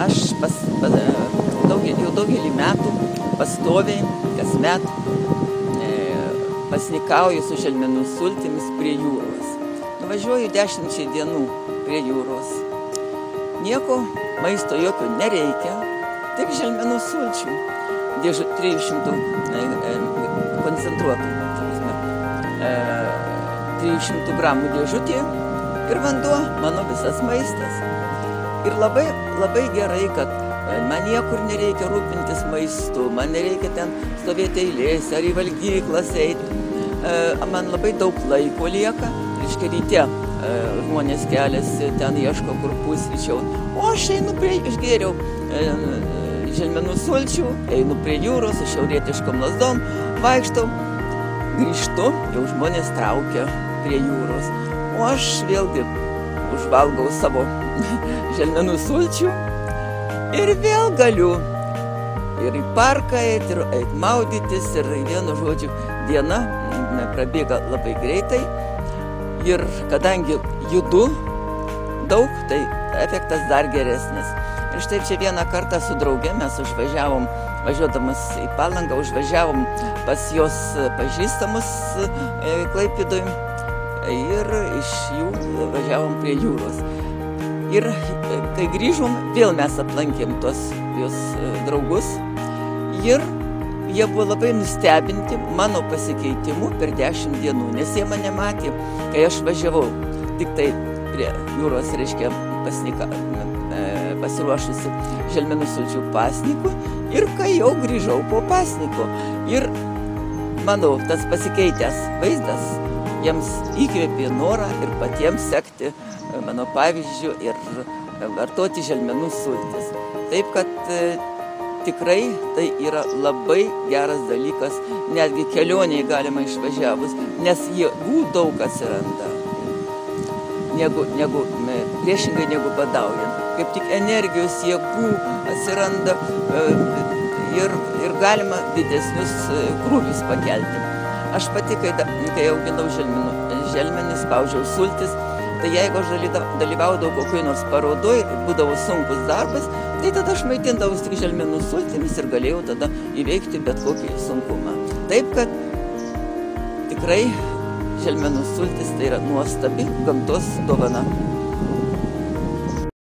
Aš jau daugelį metų pastoviai, kasmet pasnikauju su želmenų sultimis prie jūros. Nuvažiuoju 10 dienų prie jūros. Nieko maisto jokio nereikia, tik želmenų sulčių. 300 koncentruotų, 300 gramų dėžutė ir vanduo, mano visas maistas. Ir labai gerai, kad man niekur nereikia rūpintis maistu, man nereikia ten stovėti eilėse ar į valgyklas eiti. Man labai daug laiko lieka, reiškia ryte žmonės keliasi, ten ieško kur pusryčiau. O aš einu išgėriau želmenų sulčių, einu prie jūros, su šiaurietiškom lazdom, vaikštau, grįžtu, jau žmonės traukia prie jūros. O aš vėlgi užvalgau savo želmenų sulčių ir vėl galiu ir į parką eiti, ir eiti maudytis, ir vienu žodžiu diena prabėga labai greitai. Ir kadangi judu daug, tai efektas dar geresnis. Ir štai čia vieną kartą su drauge mes važiuodamas į Palangą, užvažiavom pas jos pažįstamus Klaipėdoj ir iš jų važiavom prie jūros. Ir kai grįžom, vėl mes aplankėm tuos jos draugus ir jie buvo labai nustebinti mano pasikeitimu per 10 dienų, nes jie mane matė, kai aš važiavau tik tai prie jūros, reiškia, pasiruošusi želmenų sulčių pasniku ir kai jau grįžau po pasniku. Ir mano tas pasikeitęs vaizdas jiems įkvėpė norą ir patiems sekti mano pavyzdžiu ir vartoti želmenų sultis. Taip, kad tikrai tai yra labai geras dalykas, netgi kelionėje galima išvažiavus, nes jėgų daug atsiranda, priešingai negu badaujant. Kaip tik energijos jėgų atsiranda ir galima didesnius krūvius pakelti. Aš pati, kai auginau želmenis, spaudžiau sultis, tai jeigu aš dalyvaudavau kokioj nors parodoj ir būdavo sunkus darbas, tai tada aš maitindavau tik želmenų sultimis ir galėjau tada įveikti bet kokį sunkumą. Taip, kad tikrai želmenų sultis tai yra nuostabi gamtos dovana.